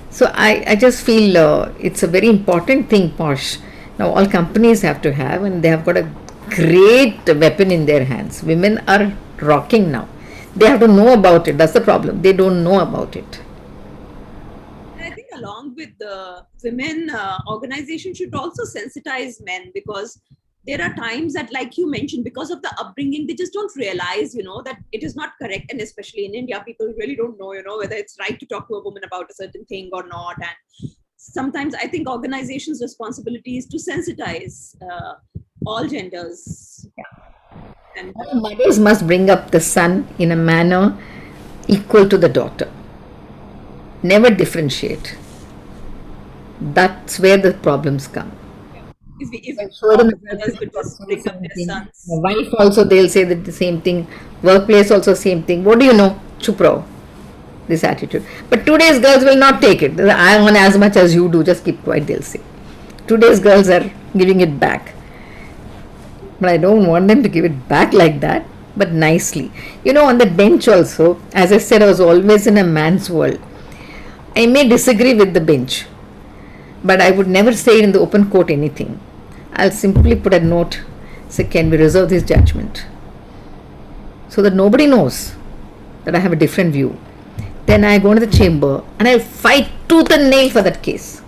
So I just feel it's a very important thing, Posh. Now all companies have to have, and they have got a great weapon in their hands. Women are rocking now. They have to know about it. That's the problem. They don't know about it. I think along with the women, organizations should also sensitize men, because there are times that, like you mentioned, because of the upbringing, they just don't realize, that it is not correct. And especially in India, people really don't know, whether it's right to talk to a woman about a certain thing or not. And sometimes I think organizations' responsibility is to sensitize all genders. And mothers must bring up the son in a manner equal to the daughter. Never differentiate. That's where the problems come. If mothers could just bring up their sons. Wife also, they'll say that the same thing. Workplace also same thing. What do you know? Chup raho. This attitude. But today's girls will not take it. I want as much as you do. Just keep quiet, they'll say. Today's girls are giving it back. But I don't want them to give it back like that, but nicely. On the bench also, as I said, I was always in a man's world. I may disagree with the bench, but I would never say in the open court anything. I'll simply put a note, say, can we reserve this judgment? So that nobody knows that I have a different view. Then I go to the chamber and I'll fight tooth and nail for that case.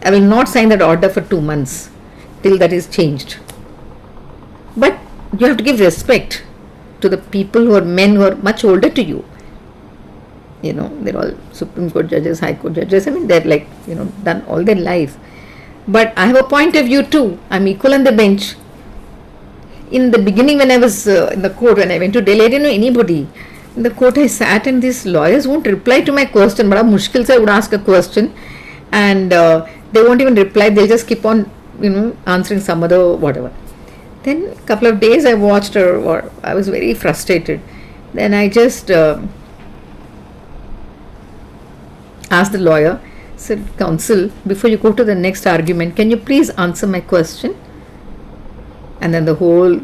I will not sign that order for 2 months till that is changed. But you have to give respect to the people who are men who are much older to you. They're all Supreme Court judges, High Court judges. They're like, done all their life. But I have a point of view too. I'm equal on the bench. In the beginning, when I was in the court, when I went to Delhi, I didn't know anybody. In the court, I sat and these lawyers won't reply to my question. Bada mushkil se I would ask a question and they won't even reply. They'll just keep on, answering some other whatever. Then a couple of days I watched her, or I was very frustrated. Then I just asked the lawyer, said, counsel, before you go to the next argument, can you please answer my question? And then the whole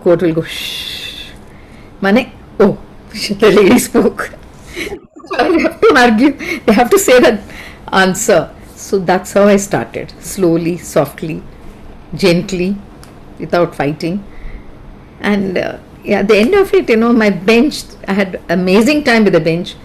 court will go, shh. Mane, oh, the lady spoke. So I have to argue. They have to say that answer. So that's how I started. Slowly, softly, gently, without fighting. And at the end of it, my bench, I had amazing time with the bench.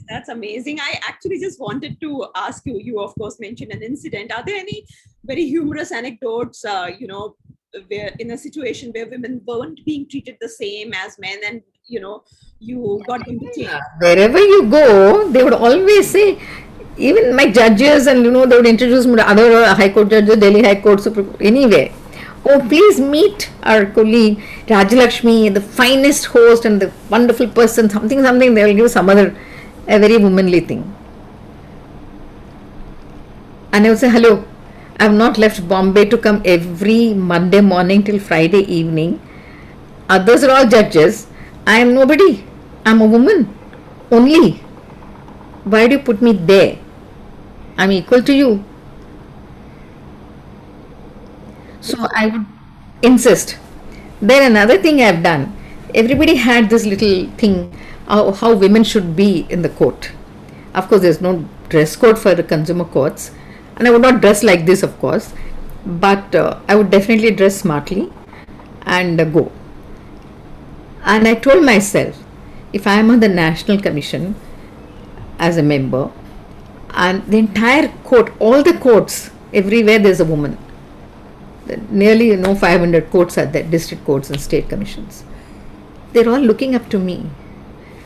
That's amazing. I actually just wanted to ask you. You of course mentioned an incident. Are there any very humorous anecdotes? Where in a situation where women weren't being treated the same as men, and you got them to change. Wherever you go, they would always say, even my judges, and they would introduce me to other High Court judges, Delhi High Court, anyway. Oh, please meet our colleague Rajalakshmi, the finest host and the wonderful person, something, they will give some other, a very womanly thing. And I would say, hello, I have not left Bombay to come every Monday morning till Friday evening. Others are all judges. I am nobody. I am a woman only. Why do you put me there? I am equal to you. So I would insist. Then another thing I have done, everybody had this little thing, how women should be in the court. Of course, there is no dress code for the consumer courts, and I would not dress like this, of course, but I would definitely dress smartly and go. And I told myself, if I am on the National Commission as a member, and the entire court, all the courts, everywhere there is a woman. Nearly 500 courts are there, district courts and state commissions. They're all looking up to me.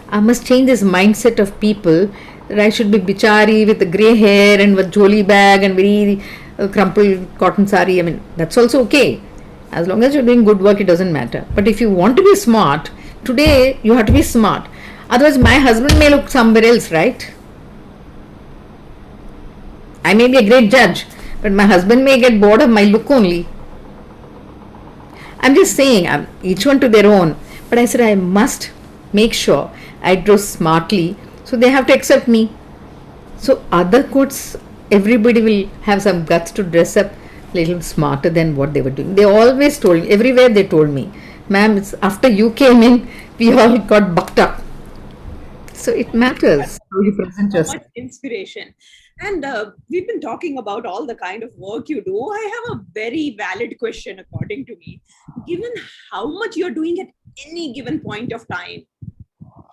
I must change this mindset of people that I should be bichari with the grey hair and with joli bag and very crumpled cotton sari. I mean, that's also okay. As long as you're doing good work, it doesn't matter. But if you want to be smart, today you have to be smart. Otherwise, my husband may look somewhere else, right? I may be a great judge, but my husband may get bored of my look only. I'm just saying, each one to their own. But I said I must make sure I dress smartly, so they have to accept me. So other courts, everybody will have some guts to dress up a little smarter than what they were doing. They always told me, everywhere they told me, ma'am, it's after you came in, we all got bucked up. So it matters how you present yourself. Much inspiration. And we've been talking about all the kind of work you do. I have a very valid question according to me. Given how much you're doing at any given point of time,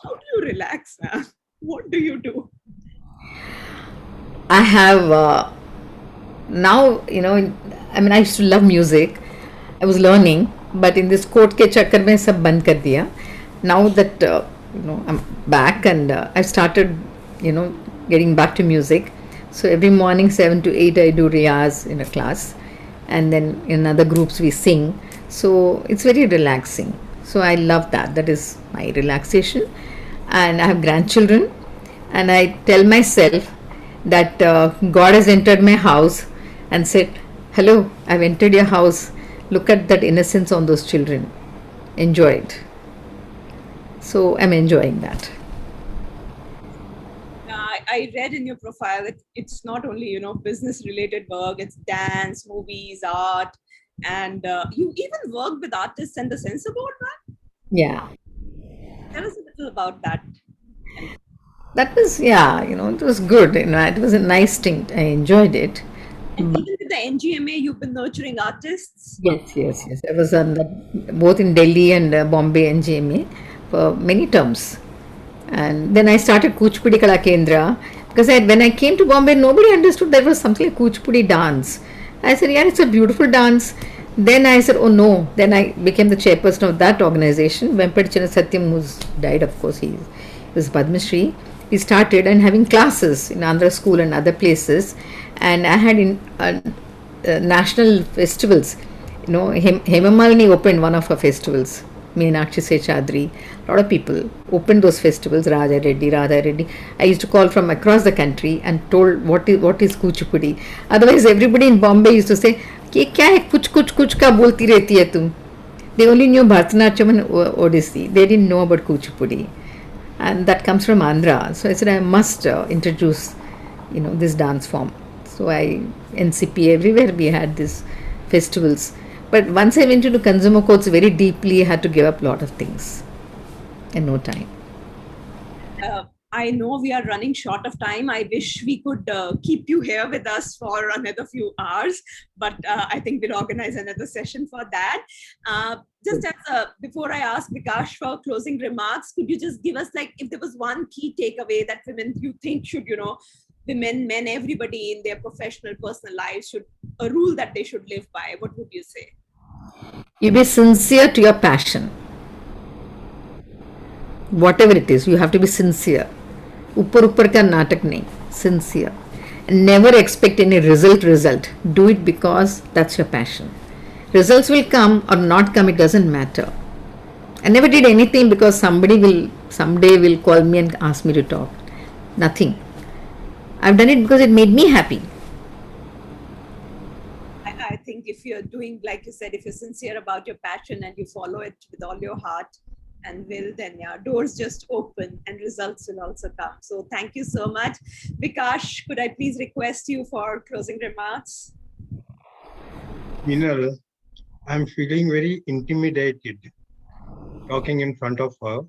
how do you relax? What do you do? I have now, I used to love music. I was learning, but in this court ke chakkar mein sab band kar diya. Now that I'm back and I started, getting back to music. So every morning 7 to 8 I do riyaz in a class, and then in other groups we sing. So it's very relaxing. So I love that. That is my relaxation. And I have grandchildren, and I tell myself that God has entered my house and said, hello, I've entered your house. Look at that innocence on those children. Enjoy it. So I'm enjoying that. I read in your profile that it's not only, business related work, it's dance, movies, art, and you even work with artists and the censor board, man? Yeah. Tell us a little about that. That was, it was good. It was a nice thing. I enjoyed it. And even with the NGMA, you've been nurturing artists? Yes. I was on both in Delhi and Bombay NGMA for many terms. And then I started Kuchipudi Kala Kendra, because when I came to Bombay, nobody understood there was something like Kuchipudi dance. I said, yeah, it's a beautiful dance. Then I said, oh no. Then I became the chairperson of that organization. Vempati Chinna Satyam, who's died, of course, he was Padma Shri. we started and having classes in Andhra school and other places, and I had in national festivals. Hemamalini opened one of her festivals. Meenakshi Seshadri, a lot of people opened those festivals. Radha Reddy. I used to call from across the country and told what is Kuchipudi. Otherwise, everybody in Bombay used to say, "ये क्या है? कुछ का बोलती रहती है तुम." They only knew Bharatanatyam and Odissi. They didn't know about Kuchipudi, and that comes from Andhra. So I said I must introduce, this dance form. So NCP everywhere we had these festivals. But once I went into consumer courts very deeply, I had to give up a lot of things in no time. I know we are running short of time. I wish we could keep you here with us for another few hours, but I think we'll organize another session for that. Just as before I ask Vikash for closing remarks, could you just give us, like, if there was one key takeaway that women you think should, women, men, everybody in their professional, personal lives should, a rule that they should live by, what would you say? You be sincere to your passion. Whatever it is, you have to be sincere. Upar ka natak nahi. Sincere. And never expect any result. Do it because that's your passion. Results will come or not come, it doesn't matter. I never did anything because somebody someday will call me and ask me to talk. Nothing. I've done it because it made me happy. I think if you're doing, like you said, if you're sincere about your passion and you follow it with all your heart and will, then doors just open and results will also come. So thank you so much. Vikash, could I please request you for closing remarks? Meenal, I'm feeling very intimidated talking in front of her.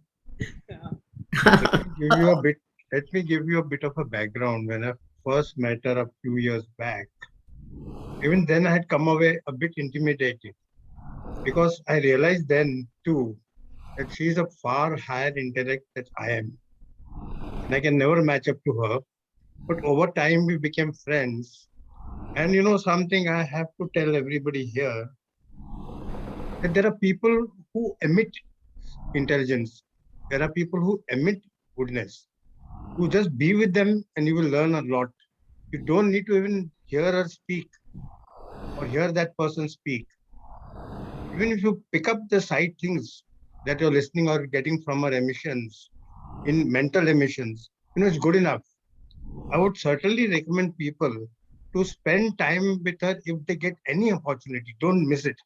Let me give you a bit of a background. When I first met her a few years back, even then I had come away a bit intimidated because I realized then too that she's a far higher intellect than I am. And I can never match up to her. But over time we became friends. And something I have to tell everybody here, that there are people who emit intelligence. There are people who emit goodness. You just be with them and you will learn a lot. You don't need to even hear her speak or hear that person speak. Even if you pick up the side things that you're listening or getting from her emissions, in mental emissions, it's good enough. I would certainly recommend people to spend time with her if they get any opportunity. Don't miss it.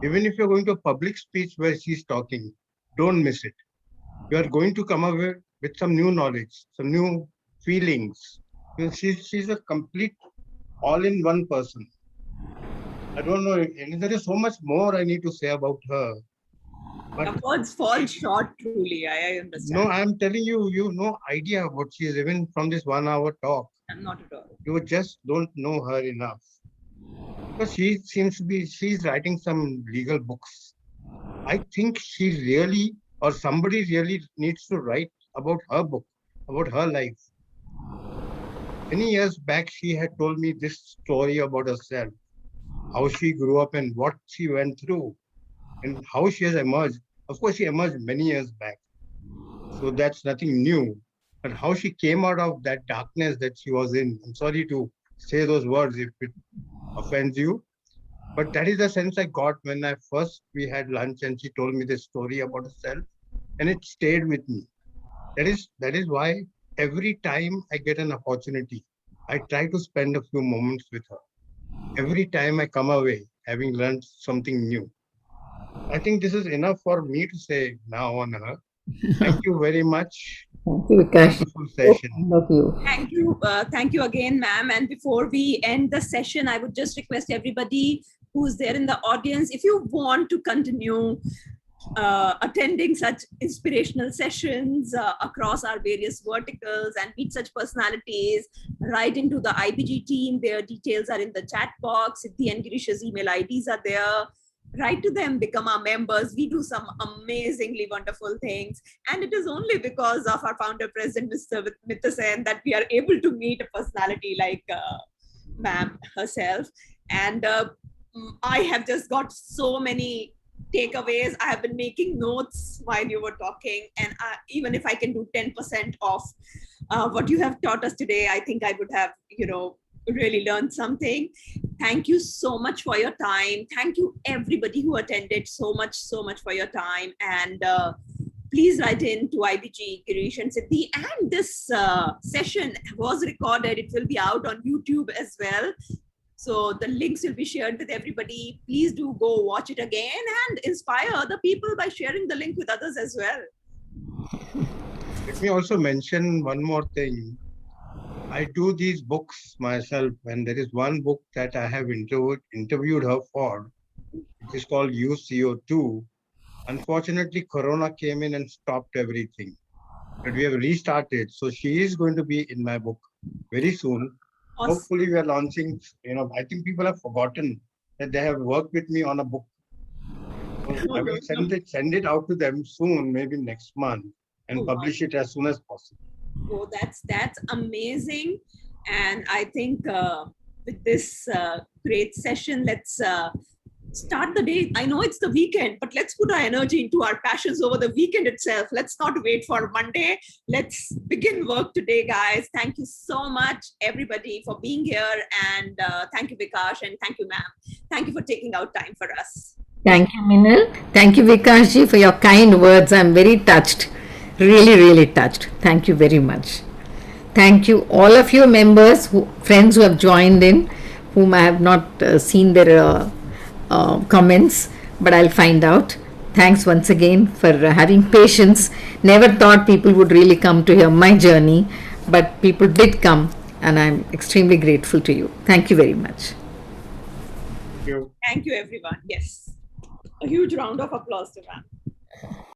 Even if you're going to a public speech where she's talking, don't miss it. You are going to come away with some new knowledge, some new feelings. She's a complete all-in-one person. I don't know. There is so much more I need to say about her. But the words fall short, truly. I understand. No, I'm telling you, you have no idea what she is, even from this 1 hour talk. Not at all. You just don't know her enough. Because she seems to be, she's writing some legal books. I think she really, or somebody really needs to write about her book, about her life. Many years back, she had told me this story about herself, how she grew up and what she went through and how she has emerged. Of course, she emerged many years back. So that's nothing new. But how she came out of that darkness that she was in, I'm sorry to say those words if it offends you, but that is the sense I got when we had lunch and she told me this story about herself, and it stayed with me. That is why every time I get an opportunity, I try to spend a few moments with her. Every time I come away having learned something new. I think this is enough for me to say now on her. Thank you very much. Thank you, Vikash. Wonderful session. Love you. Thank you again, ma'am. And before we end the session, I would just request everybody who's there in the audience, if you want to continue attending such inspirational sessions across our various verticals and meet such personalities, write into the IBG team. Their details are in the chat box. Siddhi and Girish's email IDs are there. Write to them, become our members. We do some amazingly wonderful things. And it is only because of our founder, President Mr. Mitra Sen, that we are able to meet a personality like ma'am herself. And I have just got so many takeaways. I have been making notes while you were talking. And even if I can do 10% of what you have taught us today. I think I would have, really learned something. Thank you so much for your time. Thank you everybody who attended so much for your time. And please write in to IBG, Girish and Siddhi. And this session was recorded. It will be out on YouTube as well. So the links will be shared with everybody. Please do go watch it again and inspire other people by sharing the link with others as well. Let me also mention one more thing. I do these books myself, and there is one book that I have interviewed her for. It is called UCO2. Unfortunately, Corona came in and stopped everything. But we have restarted. So she is going to be in my book very soon. Awesome. Hopefully, we are launching. I think people have forgotten that they have worked with me on a book. So I will send it out to them soon, maybe next month, and publish it as soon as possible. Oh, that's amazing. And I think with this great session, let's start the day. I know it's the weekend, but let's put our energy into our passions over the weekend itself. Let's not wait for Monday. Let's begin work today, guys. Thank you so much, everybody, for being here. And thank you, Vikash, and thank you, ma'am. Thank you for taking out time for us. Thank you, Minal. Thank you, Vikash ji, for your kind words. I'm very touched. Really touched. Thank you very much. Thank you, all of your members, friends who have joined in, whom I have not seen their comments, but I'll find out. Thanks once again for having patience. Never thought people would really come to hear my journey, but people did come, and I'm extremely grateful to you. Thank you very much. Thank you. Thank you, everyone. Yes. A huge round of applause to ma'am.